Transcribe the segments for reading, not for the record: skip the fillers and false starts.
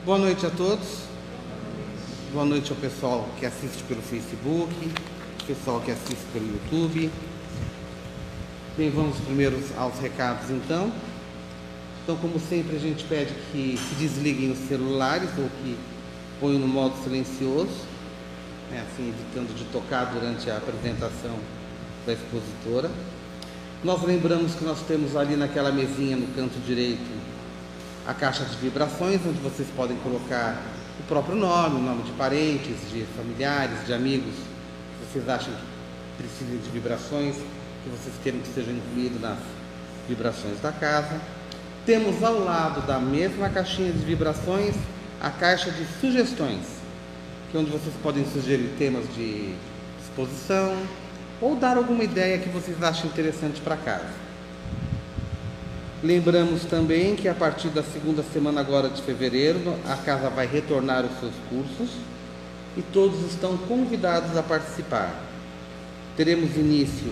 Boa noite a todos. Boa noite ao pessoal que assiste pelo Facebook, pessoal que assiste pelo YouTube. Bem, vamos primeiro aos recados então. Então, como sempre, a gente pede que desliguem os celulares ou que ponham no modo silencioso, né, assim evitando de tocar durante a apresentação da expositora. Nós lembramos que nós temos ali naquela mesinha no canto direito a caixa de vibrações, onde vocês podem colocar o próprio nome, o nome de parentes, de familiares, de amigos que vocês acham que precisem de vibrações, que vocês queiram que sejam incluídos nas vibrações da casa. Temos ao lado da mesma caixinha de vibrações a caixa de sugestões, que é onde vocês podem sugerir temas de exposição ou dar alguma ideia que vocês achem interessante para casa. Lembramos também que a partir da segunda semana agora de fevereiro, a casa vai retornar os seus cursos e todos estão convidados a participar. Teremos início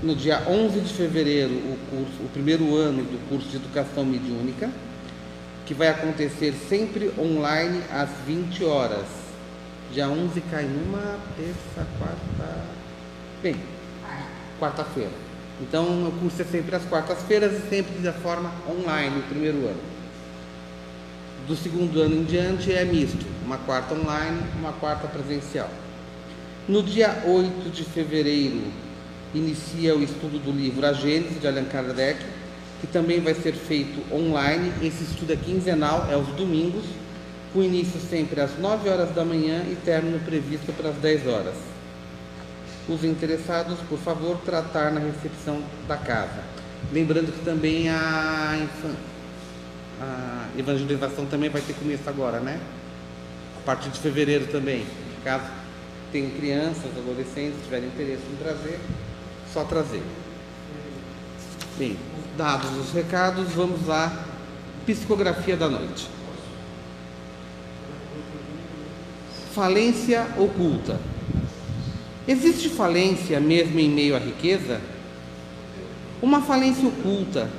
no dia 11 de fevereiro o primeiro ano do curso de Educação Mediúnica, que vai acontecer sempre online às 20 horas. Dia 11 cai numa terça, quarta-feira. Então, o curso é sempre às quartas-feiras e sempre de forma online, o primeiro ano. Do segundo ano em diante é misto, uma quarta online, uma quarta presencial. No dia 8 de fevereiro, inicia o estudo do livro A Gênese, de Allan Kardec, que também vai ser feito online. Esse estudo é quinzenal, é aos domingos, com início sempre às 9 horas da manhã e término previsto para as 10 horas. Os interessados, por favor, tratar na recepção da casa. Lembrando que também a evangelização também vai ter começo agora, né? A partir de fevereiro também. Caso tenham crianças, adolescentes, tiverem interesse em trazer, só trazer. Bem, dados os recados, vamos à psicografia da noite. Falência oculta. Existe falência mesmo em meio à riqueza? Uma falência oculta,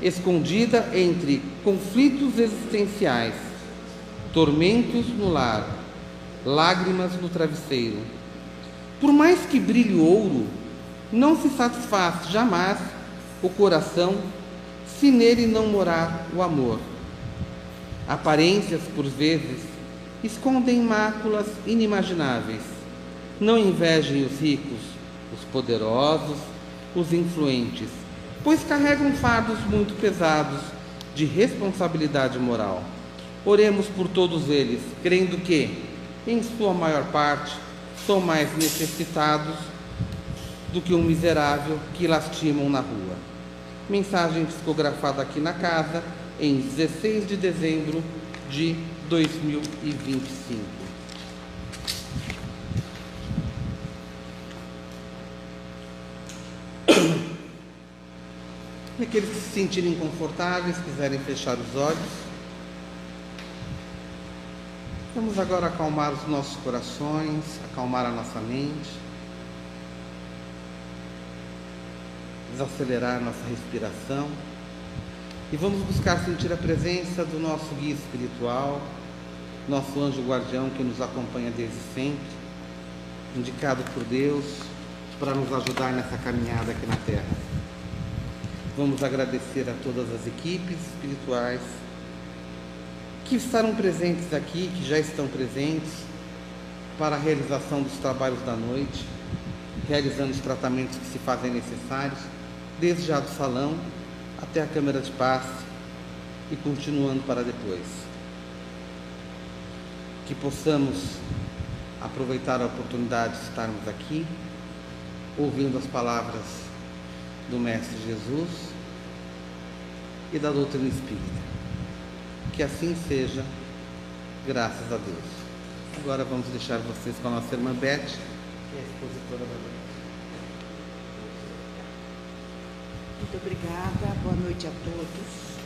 escondida entre conflitos existenciais, tormentos no lar, lágrimas no travesseiro. Por mais que brilhe o ouro, não se satisfaz jamais o coração se nele não morar o amor. Aparências, por vezes, escondem máculas inimagináveis. Não invejem os ricos, os poderosos, os influentes, pois carregam fardos muito pesados de responsabilidade moral. Oremos por todos eles, crendo que, em sua maior parte, são mais necessitados do que um miserável que lastimam na rua. Mensagem psicografada aqui na casa, em 16 de dezembro de 2025. Aqueles que se sentirem confortáveis, quiserem fechar os olhos. Vamos agora acalmar os nossos corações, acalmar a nossa mente, desacelerar nossa respiração e vamos buscar sentir a presença do nosso guia espiritual, nosso anjo guardião que nos acompanha desde sempre, indicado por Deus para nos ajudar nessa caminhada aqui na Terra. Vamos agradecer a todas as equipes espirituais que estarão presentes aqui, que já estão presentes para a realização dos trabalhos da noite, realizando os tratamentos que se fazem necessários, desde já do salão até a câmara de passe e continuando para depois. Que possamos aproveitar a oportunidade de estarmos aqui, ouvindo as palavras do Mestre Jesus e da doutrina espírita. Que assim seja, graças a Deus. Agora vamos deixar vocês com a nossa irmã Beth, que é a expositora da noite. Muito obrigada, boa noite a todos.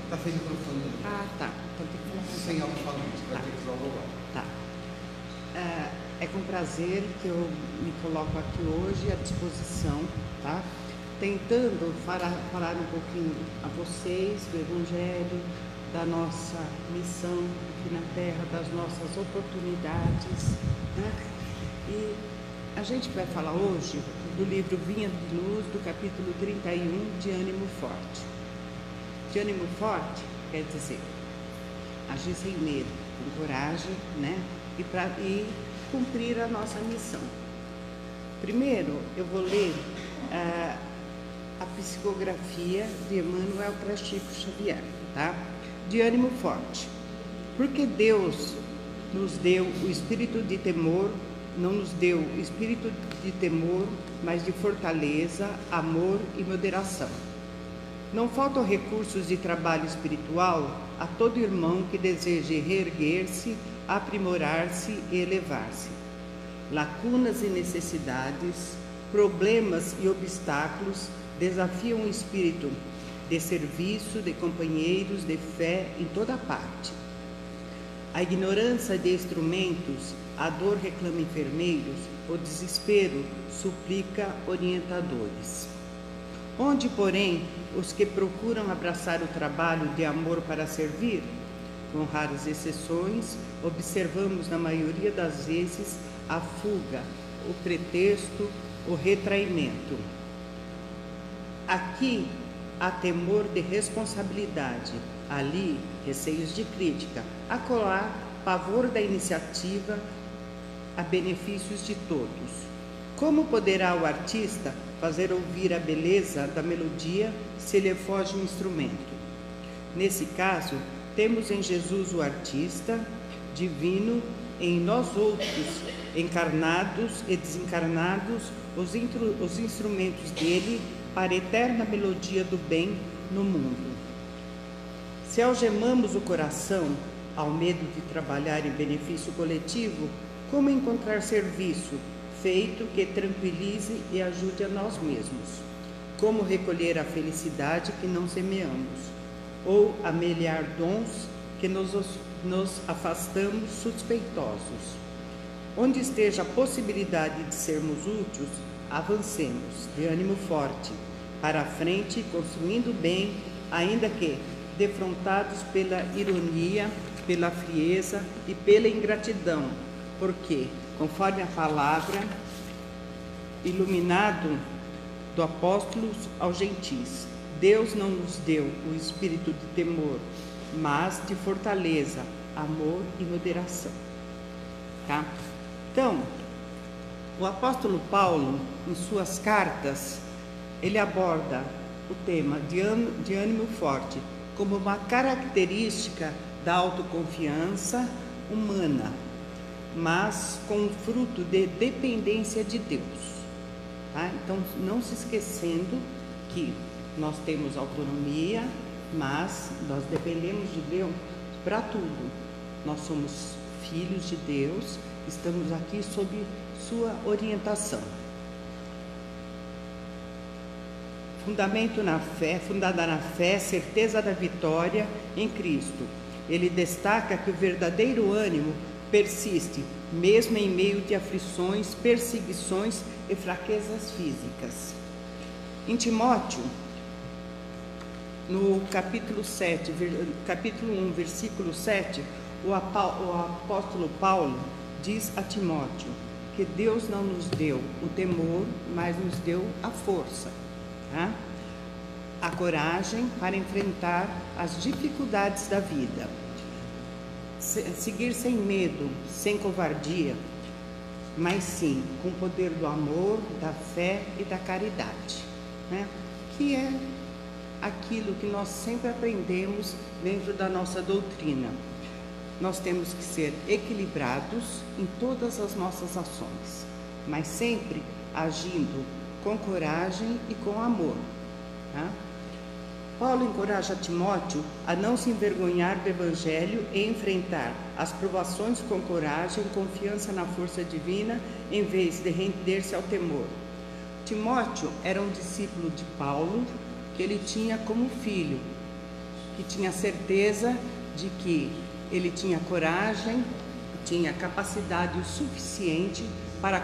Está sem microfone. Ah, tá. Então tem que falar sem alto-falante, vai ter que usar o global. Tá. É com prazer que eu me coloco aqui hoje à disposição, tá? Tentando falar um pouquinho a vocês do Evangelho, da nossa missão aqui na Terra, das nossas oportunidades, né? E a gente vai falar hoje do livro Vinha de Luz, do capítulo 31, de ânimo forte. De ânimo forte quer dizer agir sem medo, com coragem, né? E cumprir a nossa missão. Primeiro, eu vou ler a psicografia de Emmanuel para Chico Xavier, tá? De ânimo forte. Porque Deus nos deu o espírito de temor, não nos deu o espírito de temor, mas de fortaleza, amor e moderação. Não faltam recursos de trabalho espiritual a todo irmão que deseje reerguer-se, aprimorar-se e elevar-se. Lacunas e necessidades, problemas e obstáculos desafiam o espírito de serviço, de companheiros, de fé em toda parte. A ignorância de instrumentos, a dor reclama enfermeiros, o desespero suplica orientadores. Onde, porém, os que procuram abraçar o trabalho de amor para servir? Com raras exceções, observamos na maioria das vezes a fuga, o pretexto, o retraimento. Aqui há temor de responsabilidade, ali receios de crítica, acolá pavor da iniciativa a benefícios de todos. Como poderá o artista fazer ouvir a beleza da melodia se lhe foge um instrumento? Nesse caso, temos em Jesus o artista divino, em nós outros, encarnados e desencarnados, os instrumentos dele para a eterna melodia do bem no mundo. Se algemamos o coração ao medo de trabalhar em benefício coletivo, como encontrar serviço feito que tranquilize e ajude a nós mesmos? Como recolher a felicidade que não semeamos? Ou amelhar dons que nos afastamos suspeitosos? Onde esteja a possibilidade de sermos úteis, avancemos, de ânimo forte, para a frente, construindo bem, ainda que defrontados pela ironia, pela frieza e pela ingratidão, porque, conforme a palavra, iluminado do apóstolo aos gentis, Deus não nos deu o espírito de temor, mas de fortaleza, amor e moderação. Tá? Então, o apóstolo Paulo, em suas cartas, ele aborda o tema de ânimo forte como uma característica da autoconfiança humana, mas com fruto de dependência de Deus. Tá? Então, não se esquecendo que nós temos autonomia, mas nós dependemos de Deus para tudo. Nós somos filhos de Deus, estamos aqui sob sua orientação. Fundamento na fé, fundada na fé, certeza da vitória em Cristo. Ele destaca que o verdadeiro ânimo persiste, mesmo em meio de aflições, perseguições e fraquezas físicas. Em Timóteo, no capítulo 1, versículo 7, o apóstolo Paulo diz a Timóteo que Deus não nos deu o temor, mas nos deu a força, tá? A coragem para enfrentar as dificuldades da vida. Seguir sem medo, sem covardia, mas sim com o poder do amor, da fé e da caridade, né? Que é aquilo que nós sempre aprendemos dentro da nossa doutrina. Nós temos que ser equilibrados em todas as nossas ações, mas sempre agindo com coragem e com amor, tá? Paulo encoraja Timóteo a não se envergonhar do Evangelho e enfrentar as provações com coragem, confiança na força divina, em vez de render-se ao temor. Timóteo era um discípulo de Paulo, que ele tinha como filho, que tinha certeza de que ele tinha coragem, tinha capacidade o suficiente para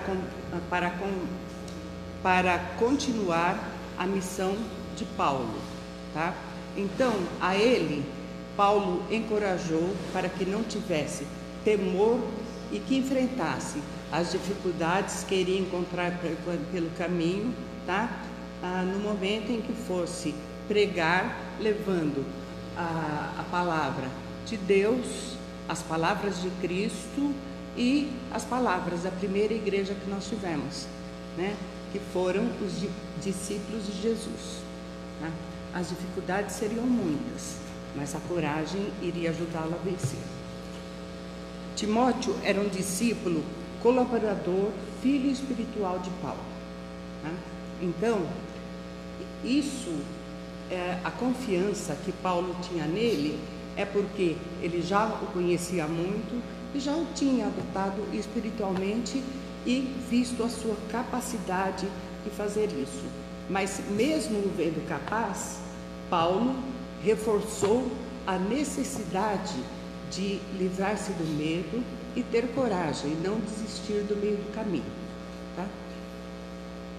continuar a missão de Paulo, tá? Então, a ele Paulo encorajou para que não tivesse temor e que enfrentasse as dificuldades que iria encontrar pelo caminho, tá? No momento em que fosse pregar, levando a palavra de Deus, as palavras de Cristo e as palavras da primeira igreja que nós tivemos, né? Que foram os discípulos de Jesus. Tá? As dificuldades seriam muitas, mas a coragem iria ajudá-lo a vencer. Timóteo era um discípulo, colaborador, filho espiritual de Paulo. Tá? Então, isso, a confiança que Paulo tinha nele, é porque ele já o conhecia muito e já o tinha adotado espiritualmente e visto a sua capacidade de fazer isso. Mas mesmo o vendo capaz, Paulo reforçou a necessidade de livrar-se do medo e ter coragem, e não desistir do meio do caminho. Tá?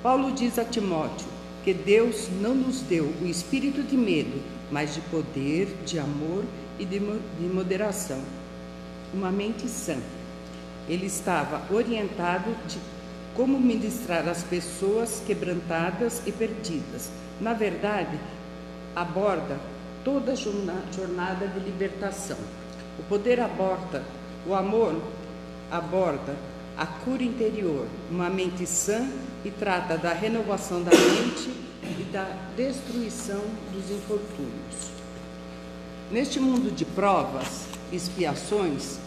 Paulo diz a Timóteo que Deus não nos deu o espírito de medo, mas de poder, de amor e de moderação, uma mente sã. Ele estava orientado de como ministrar as pessoas quebrantadas e perdidas. Na verdade, aborda toda a jornada de libertação. O poder aborda, o amor aborda a cura interior, uma mente sã, e trata da renovação da mente e da destruição dos infortúnios. Neste mundo de provas e expiações,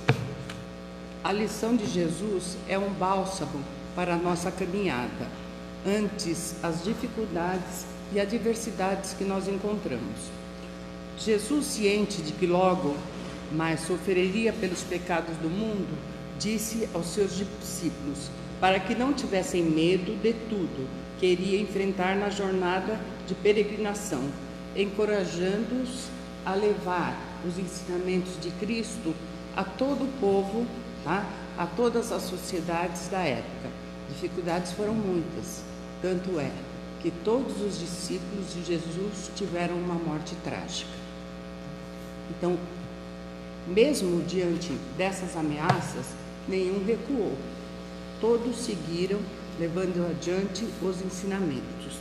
a lição de Jesus é um bálsamo para a nossa caminhada, antes as dificuldades e adversidades que nós encontramos. Jesus, ciente de que logo mais sofreria pelos pecados do mundo, disse aos seus discípulos para que não tivessem medo de tudo que iria enfrentar na jornada de peregrinação, encorajando-os a levar os ensinamentos de Cristo a todo o povo, tá? A todas as sociedades da época. Dificuldades foram muitas, tanto é que todos os discípulos de Jesus tiveram uma morte trágica. Então, mesmo diante dessas ameaças, nenhum recuou. Todos seguiram, levando adiante os ensinamentos.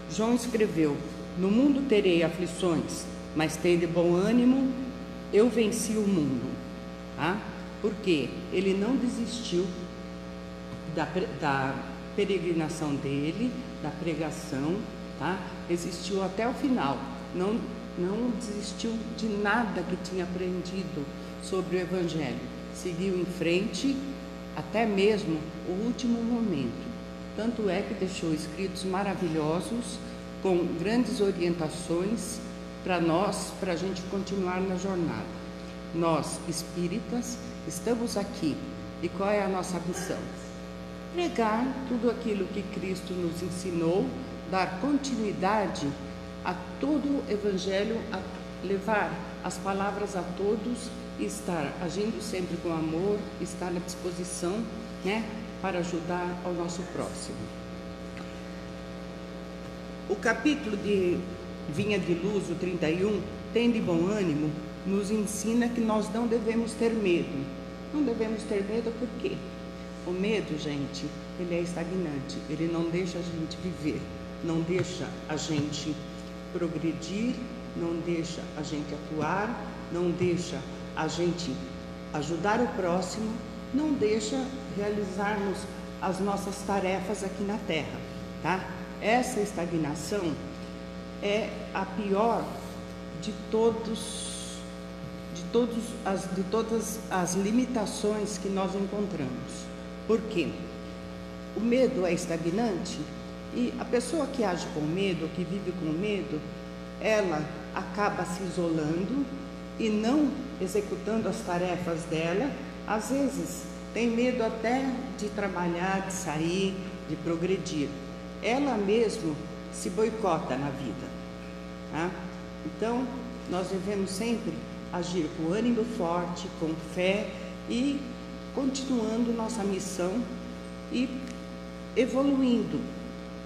João escreveu: no mundo terei aflições, mas tende bom ânimo, eu venci o mundo. Tá? Porque ele não desistiu da peregrinação dele, da pregação, tá? Resistiu até o final, não desistiu de nada que tinha aprendido sobre o Evangelho, seguiu em frente até mesmo o último momento. Tanto é que deixou escritos maravilhosos, com grandes orientações para nós, para a gente continuar na jornada. Nós, espíritas, estamos aqui, e qual é a nossa missão? Pregar tudo aquilo que Cristo nos ensinou, dar continuidade a todo o Evangelho, a levar as palavras a todos e estar agindo sempre com amor, estar à disposição, né, para ajudar ao nosso próximo. O capítulo de Vinha de Luz, o 31, tem de bom ânimo, nos ensina que nós não devemos ter medo. Não devemos ter medo por quê? O medo, gente, ele é estagnante, ele não deixa a gente viver, não deixa a gente progredir, não deixa a gente atuar, não deixa a gente ajudar o próximo, não deixa realizarmos as nossas tarefas aqui na Terra, tá? Essa estagnação é a pior de todas as limitações que nós encontramos. Por quê? O medo é estagnante e a pessoa que age com medo, que vive com medo, ela acaba se isolando e não executando as tarefas dela. Às vezes tem medo até de trabalhar, de sair, de progredir. Ela mesmo se boicota na vida, tá? Então, nós devemos sempre agir com ânimo forte, com fé e continuando nossa missão e evoluindo,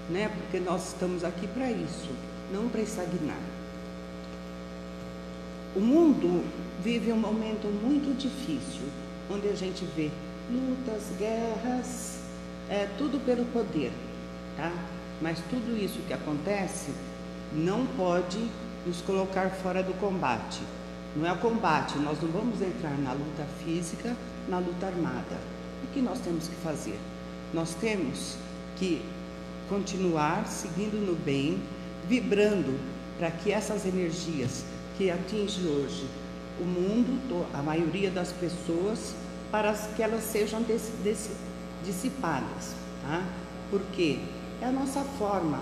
né? Porque nós estamos aqui para isso, não para estagnar. O mundo vive um momento muito difícil, onde a gente vê lutas, guerras, tudo pelo poder, tá? Mas tudo isso que acontece não pode nos colocar fora do combate. Não é o combate, nós não vamos entrar na luta física, na luta armada. O que nós temos que fazer? Nós temos que continuar seguindo no bem, vibrando para que essas energias que atingem hoje o mundo, a maioria das pessoas, para que elas sejam dissipadas, tá? Porque é a nossa forma,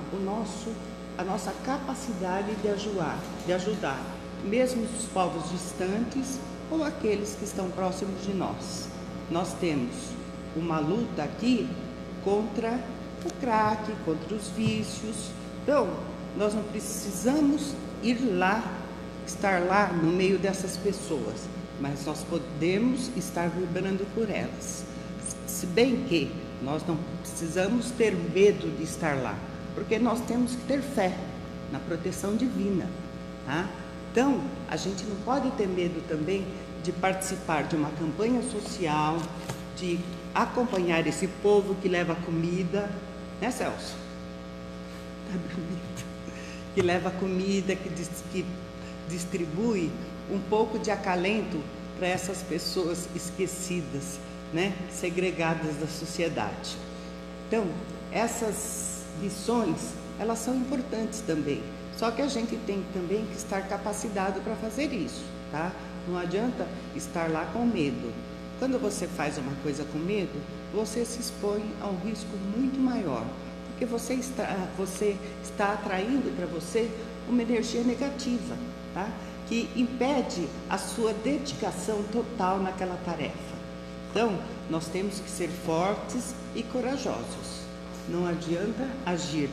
a nossa capacidade de ajudar, mesmo os povos distantes ou aqueles que estão próximos de nós. Nós temos uma luta aqui contra o crack, contra os vícios. Então, nós não precisamos ir lá, estar lá no meio dessas pessoas, mas nós podemos estar vibrando por elas. Se bem que nós não precisamos ter medo de estar lá, porque nós temos que ter fé na proteção divina, tá? Então, a gente não pode ter medo também de participar de uma campanha social, de acompanhar esse povo que leva comida, né, Celso? Tá bonito. Que leva comida, que distribui um pouco de acalento para essas pessoas esquecidas, né, segregadas da sociedade. Então, essas missões, elas são importantes também. Só que a gente tem também que estar capacitado para fazer isso, tá? Não adianta estar lá com medo. Quando você faz uma coisa com medo, você se expõe a um risco muito maior, porque você está atraindo para você uma energia negativa, tá? Que impede a sua dedicação total naquela tarefa. Então, nós temos que ser fortes e corajosos. Não adianta agir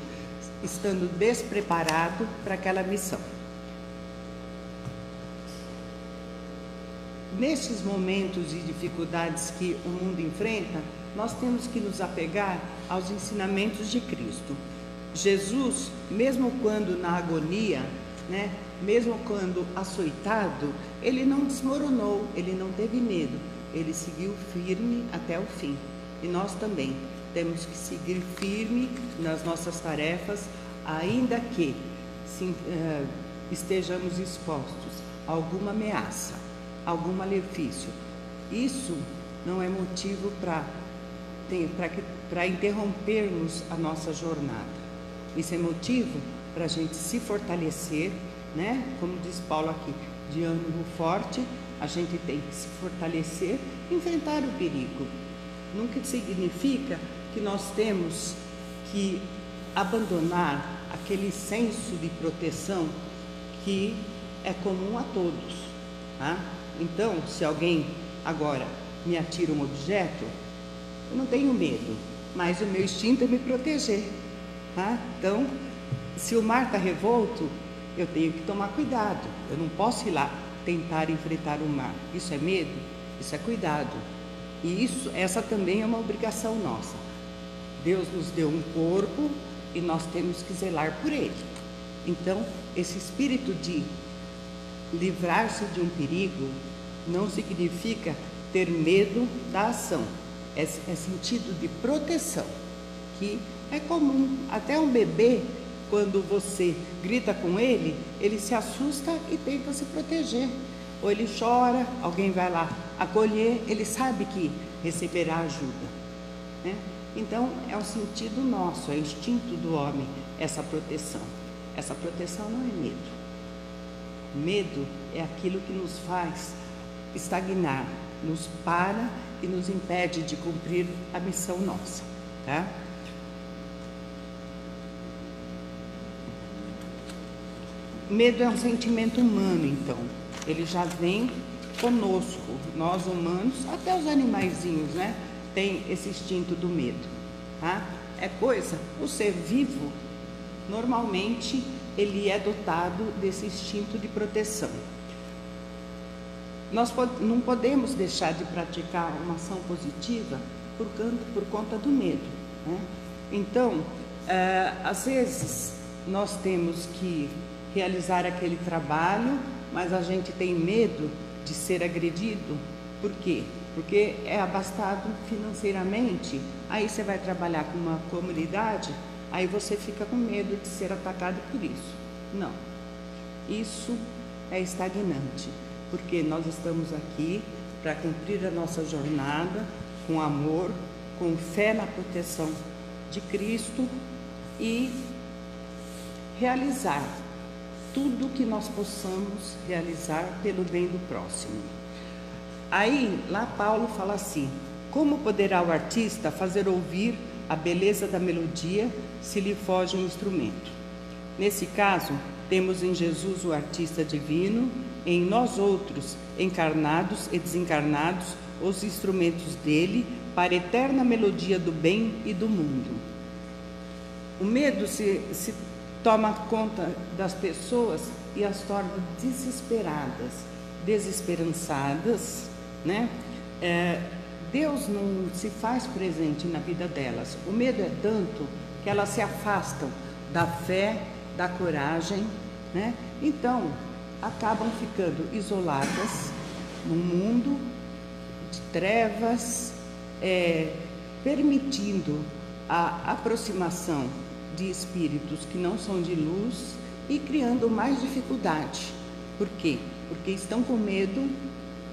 estando despreparado para aquela missão. Nesses momentos de dificuldades que o mundo enfrenta, nós temos que nos apegar aos ensinamentos de Cristo. Jesus, mesmo quando na agonia, né, mesmo quando açoitado, ele não desmoronou, ele não teve medo, ele seguiu firme até o fim. E nós também temos que seguir firme nas nossas tarefas, ainda que estejamos expostos a alguma ameaça, algum malefício. Isso não é motivo para interrompermos a nossa jornada. Isso é motivo para a gente se fortalecer, né? Como diz Paulo aqui, de ânimo forte, a gente tem que se fortalecer e enfrentar o perigo. Nunca significa que nós temos que abandonar aquele senso de proteção que é comum a todos, tá? Então, se alguém agora me atira um objeto, eu não tenho medo, mas o meu instinto é me proteger, tá? Então, se o mar está revolto, eu tenho que tomar cuidado. Eu não posso ir lá tentar enfrentar o mar. Isso é medo? Isso é cuidado. E essa também é uma obrigação nossa. Deus nos deu um corpo e nós temos que zelar por ele. Então, esse espírito de livrar-se de um perigo não significa ter medo da ação. É sentido de proteção, que é comum. Até um bebê, quando você grita com ele, ele se assusta e tenta se proteger. Ou ele chora, alguém vai lá acolher, ele sabe que receberá ajuda, né? Então, é um sentido nosso, é instinto do homem, essa proteção. Essa proteção não é medo. Medo é aquilo que nos faz estagnar, nos para e nos impede de cumprir a missão nossa, tá? Medo é um sentimento humano, então. Ele já vem conosco, nós humanos, até os animaizinhos, né? Tem esse instinto do medo, tá? O ser vivo, normalmente, ele é dotado desse instinto de proteção. Nós não podemos deixar de praticar uma ação positiva por conta do medo, né? Então, às vezes, nós temos que realizar aquele trabalho Mas a gente tem medo de ser agredido. Por quê? Porque é abastado financeiramente. Aí você vai trabalhar com uma comunidade, aí você fica com medo de ser atacado por isso. Não. Isso é estagnante, porque nós estamos aqui para cumprir a nossa jornada com amor, com fé na proteção de Cristo e realizar tudo que nós possamos realizar pelo bem do próximo. Aí, lá Paulo fala assim: como poderá o artista fazer ouvir a beleza da melodia se lhe foge um instrumento? Nesse caso, temos em Jesus o artista divino, em nós outros, encarnados e desencarnados, os instrumentos dele para a eterna melodia do bem e do mundo. O medo se toma conta das pessoas e as torna desesperadas, desesperançadas, né? Deus não se faz presente na vida delas. O medo é tanto que elas se afastam da fé, da coragem, né? Então, acabam ficando isoladas num mundo de trevas, permitindo a aproximação de espíritos que não são de luz e criando mais dificuldade. Por quê? Porque estão com medo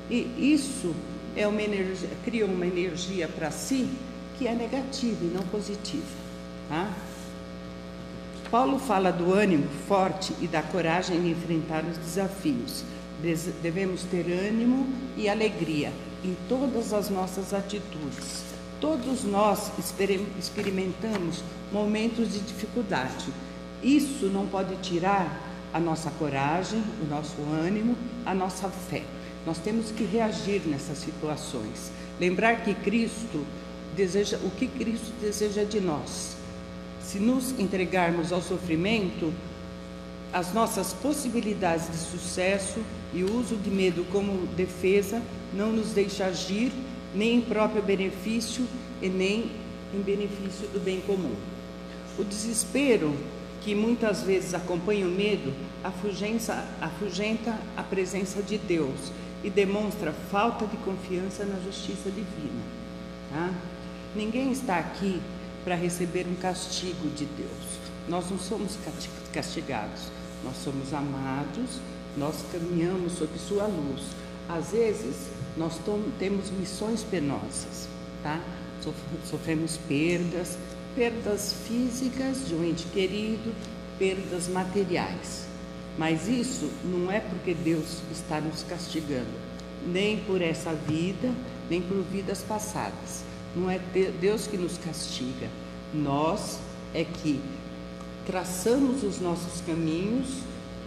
e isso é uma energia, cria uma energia para si que é negativa e não positiva, tá? Paulo fala do ânimo forte e da coragem de enfrentar os desafios. Devemos ter ânimo e alegria em todas as nossas atitudes. Todos nós experimentamos momentos de dificuldade. Isso não pode tirar a nossa coragem, o nosso ânimo, a nossa fé. Nós temos que reagir nessas situações. Lembrar que Cristo deseja, o que Cristo deseja de nós. Se nos entregarmos ao sofrimento, as nossas possibilidades de sucesso e o uso de medo como defesa não nos deixa agir nem em próprio benefício e nem em benefício do bem comum. O desespero que muitas vezes acompanha o medo afugenta a presença de Deus e demonstra falta de confiança na justiça divina, tá? Ninguém está aqui para receber um castigo de Deus. Nós não somos castigados, nós somos amados, nós caminhamos sob sua luz. Às vezes, nós temos missões penosas, tá? Sofremos perdas físicas de um ente querido, perdas materiais. Mas isso não é porque Deus está nos castigando, nem por essa vida, nem por vidas passadas. Não é Deus que nos castiga. Nós é que traçamos os nossos caminhos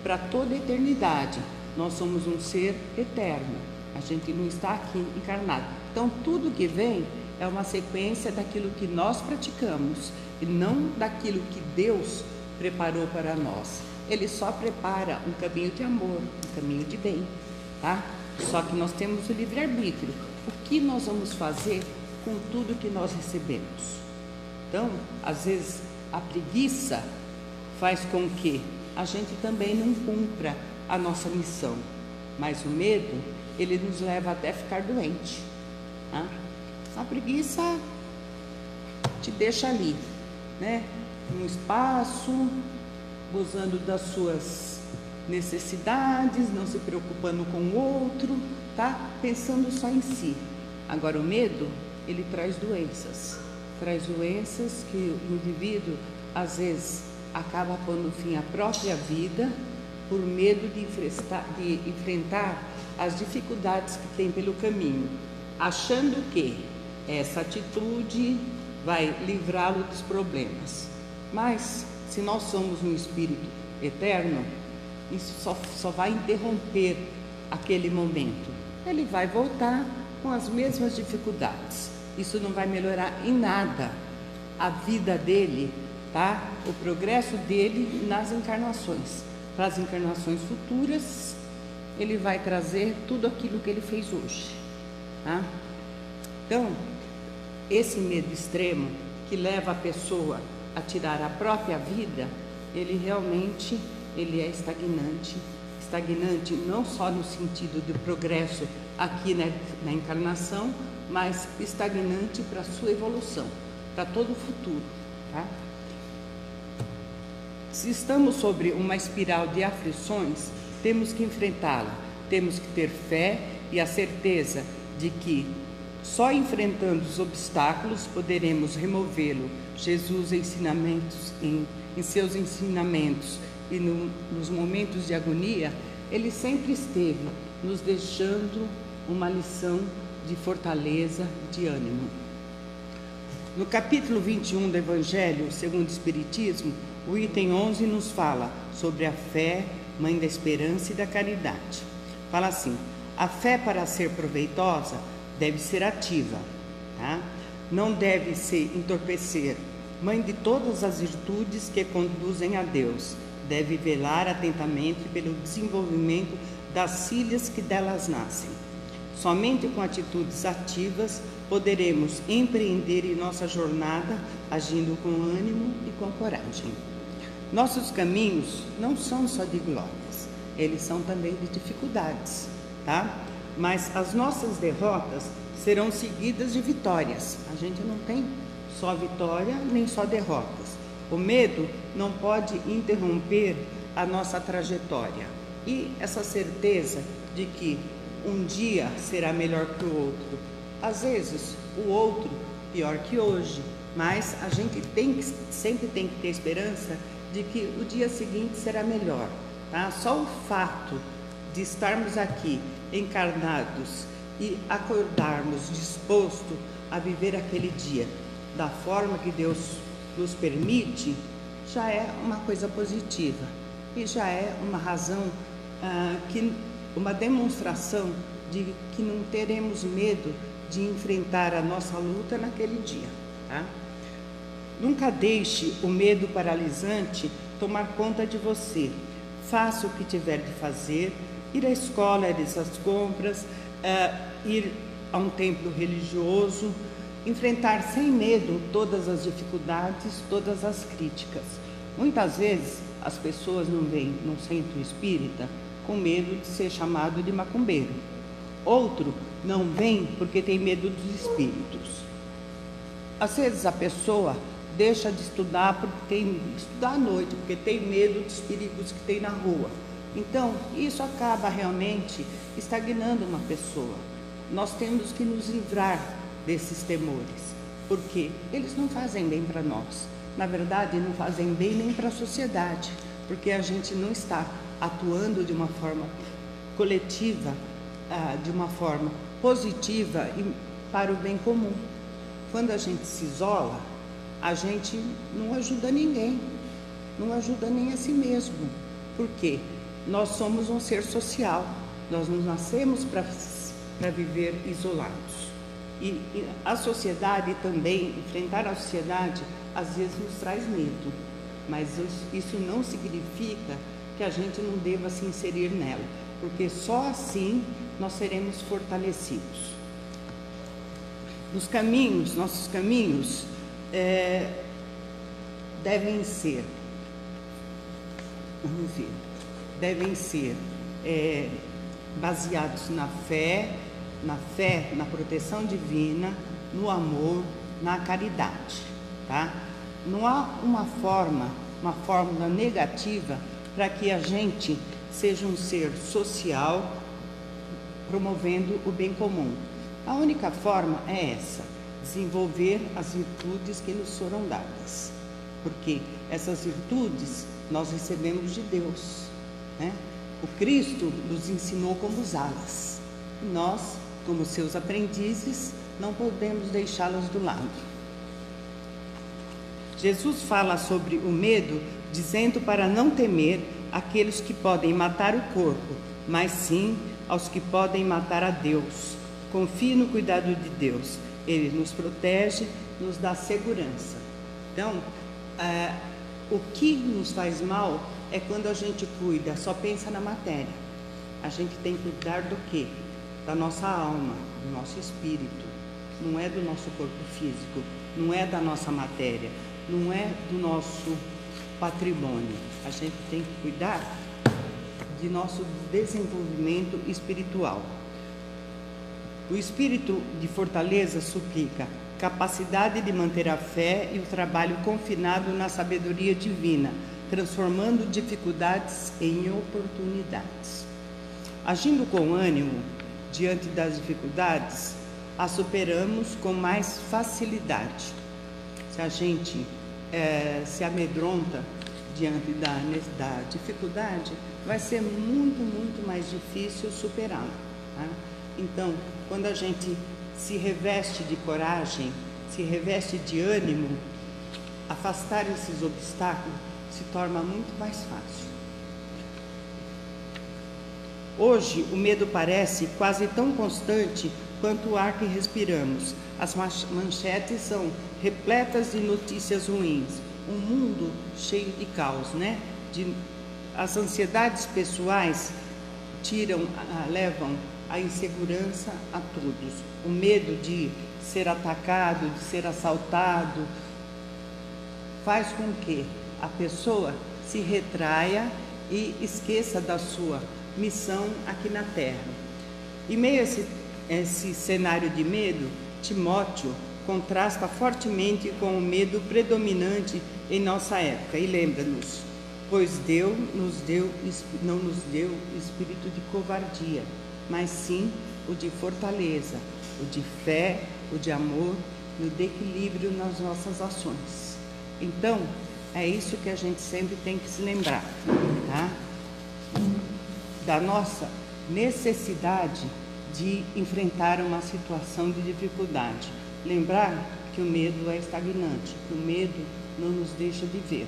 para toda a eternidade. Nós somos um ser eterno. A gente não está aqui encarnado. Então, tudo que vem é uma sequência daquilo que nós praticamos e não daquilo que Deus preparou para nós. Ele só prepara um caminho de amor, um caminho de bem, tá? Só que nós temos o livre-arbítrio. O que nós vamos fazer com tudo que nós recebemos? Então, às vezes, a preguiça faz com que a gente também não cumpra a nossa missão. Mas o medo, ele nos leva até ficar doente, tá? A preguiça te deixa ali, né? Num espaço, gozando das suas necessidades, não se preocupando com o outro, tá? Pensando só em si. Agora, o medo, ele traz doenças que o indivíduo, às vezes, acaba pondo fim à própria vida por medo de enfrentar as dificuldades que tem pelo caminho, achando que essa atitude vai livrá-lo dos problemas. Mas, se nós somos um espírito eterno, isso só vai interromper aquele momento. Ele vai voltar com as mesmas dificuldades. Isso não vai melhorar em nada a vida dele, tá? O progresso dele nas encarnações. Para as encarnações futuras, ele vai trazer tudo aquilo que ele fez hoje, tá? Então, esse medo extremo que leva a pessoa a tirar a própria vida, ele realmente é estagnante, estagnante não só no sentido de progresso aqui na encarnação, mas estagnante para a sua evolução, para todo o futuro, tá? Se estamos sobre uma espiral de aflições, temos que enfrentá-la, temos que ter fé e a certeza de que só enfrentando os obstáculos poderemos removê-lo. Jesus em seus ensinamentos e nos momentos de agonia, ele sempre esteve nos deixando uma lição de fortaleza, de ânimo. No capítulo 21 do Evangelho segundo o Espiritismo, o item 11 nos fala sobre a fé, mãe da esperança e da caridade. Fala assim: a fé, para ser proveitosa, deve ser ativa, tá? Não deve se entorpecer. Mãe de todas as virtudes que conduzem a Deus, deve velar atentamente pelo desenvolvimento das filhas que delas nascem. Somente com atitudes ativas poderemos empreender em nossa jornada, agindo com ânimo e com coragem. Nossos caminhos não são só de glórias, eles são também de dificuldades, tá? Mas as nossas derrotas serão seguidas de vitórias. A gente não tem só vitória nem só derrotas. O medo não pode interromper a nossa trajetória. E essa certeza de que um dia será melhor que o outro. Às vezes, o outro pior que hoje, mas a gente sempre tem que ter esperança de que o dia seguinte será melhor, tá? Só o fato de estarmos aqui encarnados e acordarmos disposto a viver aquele dia da forma que Deus nos permite, já é uma coisa positiva e já é uma razão, uma demonstração de que não teremos medo de enfrentar a nossa luta naquele dia, tá? Nunca deixe o medo paralisante tomar conta de você. Faça o que tiver de fazer, ir à escola, ir às compras, ir a um templo religioso, enfrentar sem medo todas as dificuldades, todas as críticas. Muitas vezes as pessoas não vêm no centro espírita com medo de ser chamado de macumbeiro. Outro não vem porque tem medo dos espíritos. Às vezes a pessoa deixa de estudar estudar à noite, porque tem medo dos perigos que tem na rua. Então, isso acaba realmente estagnando uma pessoa. Nós temos que nos livrar desses temores, porque eles não fazem bem para nós. Na verdade, não fazem bem nem para a sociedade, porque a gente não está atuando de uma forma coletiva, de uma forma positiva e para o bem comum. Quando a gente se isola, a gente não ajuda ninguém, não ajuda nem a si mesmo. Por quê? Nós somos um ser social, nós não nascemos para viver isolados. E a sociedade também, enfrentar a sociedade, às vezes nos traz medo, mas isso não significa que a gente não deva se inserir nela, porque só assim nós seremos fortalecidos. Nossos caminhos devem ser baseados na fé, na proteção divina, no amor, na caridade, tá? Não há uma fórmula negativa para que a gente seja um ser social, promovendo o bem comum. A única forma é essa: desenvolver as virtudes que nos foram dadas, porque essas virtudes nós recebemos de Deus, né? O Cristo nos ensinou como usá-las. Nós, como seus aprendizes, não podemos deixá-las do lado. Jesus fala sobre o medo, dizendo para não temer aqueles que podem matar o corpo, mas sim aos que podem matar a Deus. Confie no cuidado de Deus. Ele nos protege, nos dá segurança. Então, o que nos faz mal é quando a gente cuida, só pensa na matéria. A gente tem que cuidar do quê? Da nossa alma, do nosso espírito. Não é do nosso corpo físico, não é da nossa matéria, não é do nosso patrimônio. A gente tem que cuidar de nosso desenvolvimento espiritual. O espírito de fortaleza suplica capacidade de manter a fé e o trabalho confinado na sabedoria divina, transformando dificuldades em oportunidades. Agindo com ânimo diante das dificuldades, as superamos com mais facilidade. Se a gente se amedronta diante da dificuldade, vai ser muito mais difícil superá-la, tá? Então, quando a gente se reveste de coragem, se reveste de ânimo, afastar esses obstáculos se torna muito mais fácil. Hoje, o medo parece quase tão constante quanto o ar que respiramos. As manchetes são repletas de notícias ruins. Um mundo cheio de caos, né? As ansiedades pessoais levam a insegurança a todos. O medo de ser atacado, de ser assaltado, faz com que a pessoa se retraia e esqueça da sua missão aqui na Terra. Em meio a esse cenário de medo, Timóteo contrasta fortemente com o medo predominante em nossa época e lembra-nos: pois Deus não nos deu espírito de covardia, mas sim o de fortaleza, o de fé, o de amor e o de equilíbrio nas nossas ações. Então, é isso que a gente sempre tem que se lembrar, tá? Da nossa necessidade de enfrentar uma situação de dificuldade. Lembrar que o medo é estagnante, que o medo não nos deixa viver.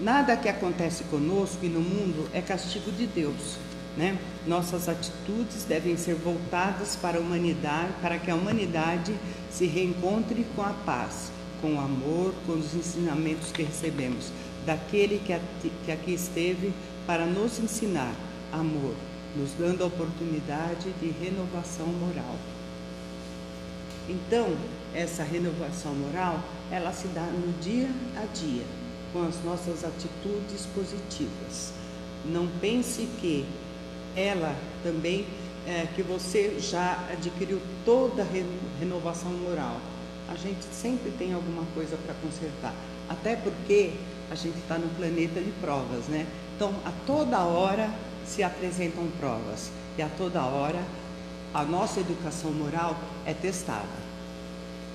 Nada que acontece conosco e no mundo é castigo de Deus, né? Nossas atitudes devem ser voltadas para a humanidade, para que a humanidade se reencontre com a paz, com o amor, com os ensinamentos que recebemos daquele que aqui esteve para nos ensinar amor, nos dando a oportunidade de renovação moral. Então, essa renovação moral, ela se dá no dia a dia, com as nossas atitudes positivas. Não pense que ela também, que você já adquiriu toda a renovação moral. A gente sempre tem alguma coisa para consertar, até porque a gente está no planeta de provas, né? Então, a toda hora se apresentam provas e a toda hora a nossa educação moral é testada.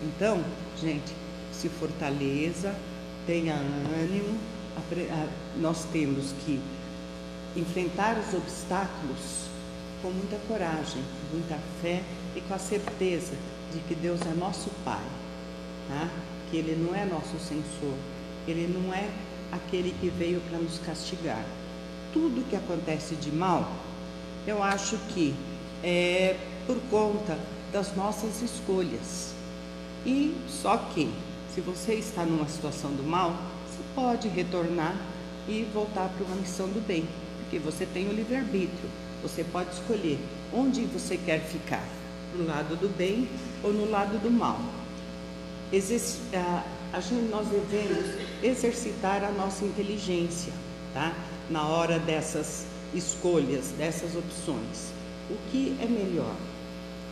Então, gente, se fortaleça, tenha ânimo. Nós temos que enfrentar os obstáculos com muita coragem, com muita fé e com a certeza de que Deus é nosso Pai, tá? Que Ele não é nosso censor, Ele não é aquele que veio para nos castigar. Tudo que acontece de mal, eu acho que é por conta das nossas escolhas. E só que, se você está numa situação do mal, você pode retornar e voltar para uma missão do bem, porque você tem o livre-arbítrio. Você pode escolher onde você quer ficar, no lado do bem ou no lado do mal. Nós devemos exercitar a nossa inteligência, tá? Na hora dessas escolhas, dessas opções. O que é melhor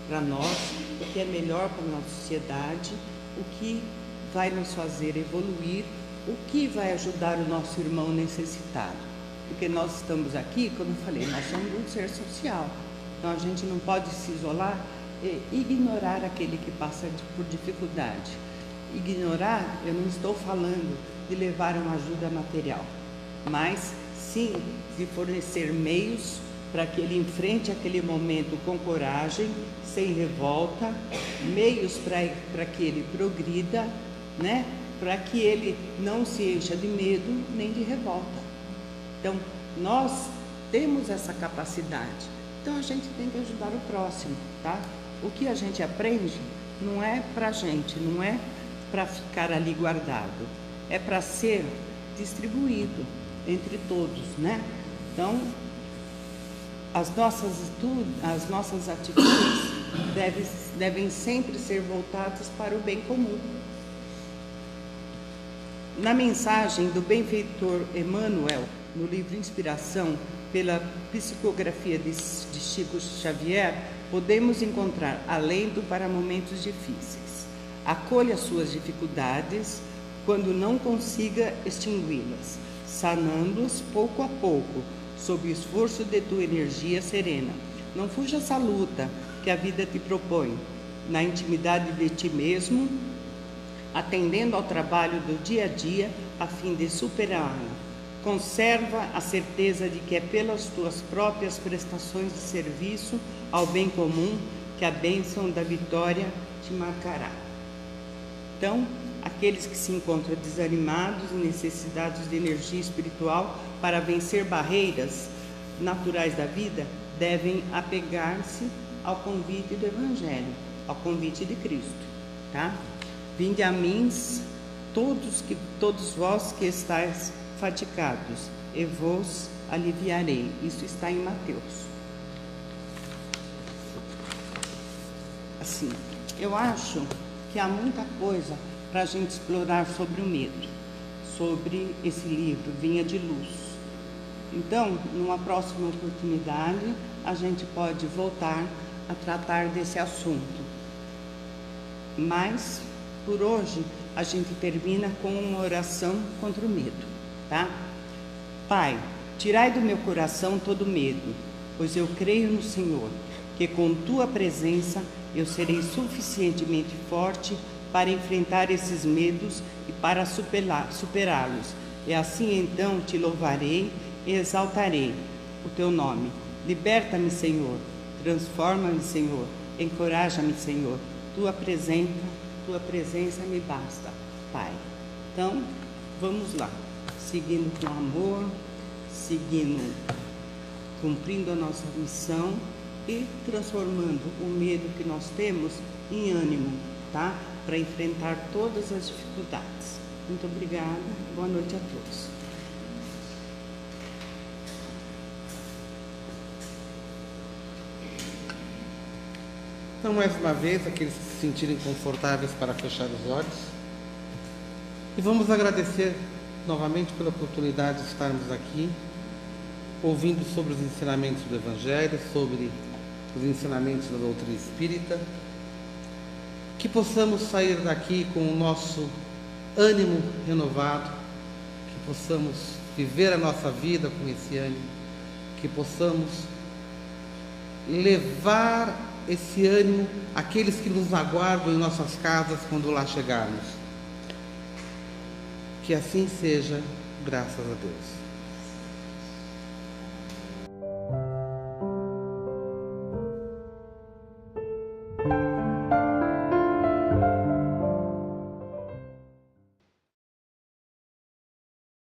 para nós, o que é melhor para a nossa sociedade, o que vai nos fazer evoluir, o que vai ajudar o nosso irmão necessitado. Porque nós estamos aqui, como eu falei, nós somos um ser social. Então a gente não pode se isolar e ignorar aquele que passa por dificuldade. Ignorar, eu não estou falando de levar uma ajuda material, mas sim de fornecer meios para que ele enfrente aquele momento com coragem, sem revolta, meios para que ele progrida, né? Para que ele não se encha de medo nem de revolta. Então, nós temos essa capacidade, então a gente tem que ajudar o próximo, tá? O que a gente aprende não é para a gente, não é para ficar ali guardado, é para ser distribuído entre todos, né? Então, as nossas atitudes devem sempre ser voltadas para o bem comum. Na mensagem do benfeitor Emmanuel, no livro Inspiração, pela psicografia de Chico Xavier, podemos encontrar alento para momentos difíceis. Acolha suas dificuldades quando não consiga extingui-las, sanando-as pouco a pouco, sob o esforço de tua energia serena. Não fuja essa luta que a vida te propõe, na intimidade de ti mesmo, atendendo ao trabalho do dia a dia, a fim de superá-la. Conserva a certeza de que é pelas tuas próprias prestações de serviço ao bem comum que a bênção da vitória te marcará. Então, aqueles que se encontram desanimados e necessitados de energia espiritual para vencer barreiras naturais da vida, devem apegar-se ao convite do Evangelho, ao convite de Cristo, tá? Vinde a mim, todos vós que estáis fatigados, e vos aliviarei. Isso está em Mateus. Assim, eu acho que há muita coisa para a gente explorar sobre o medo, sobre esse livro, Vinha de Luz. Então, numa próxima oportunidade, a gente pode voltar a tratar desse assunto. Mas, por hoje, a gente termina com uma oração contra o medo, tá? Pai, tirai do meu coração todo medo, pois eu creio no Senhor, que com tua presença eu serei suficientemente forte para enfrentar esses medos e para superá-los. E assim então te louvarei e exaltarei o teu nome. Liberta-me, Senhor, transforma-me, Senhor, encoraja-me, Senhor. Tua presença me basta, Pai. Então, vamos lá, seguindo com amor, cumprindo a nossa missão e transformando o medo que nós temos em ânimo, tá? Para enfrentar todas as dificuldades. Muito obrigada, boa noite a todos. Então, mais uma vez, aqueles que se sentirem confortáveis para fechar os olhos. E vamos agradecer novamente pela oportunidade de estarmos aqui, ouvindo sobre os ensinamentos do Evangelho, sobre os ensinamentos da doutrina espírita. Que possamos sair daqui com o nosso ânimo renovado, que possamos viver a nossa vida com esse ânimo, que possamos levar esse ânimo àqueles que nos aguardam em nossas casas quando lá chegarmos. Que assim seja, graças a Deus.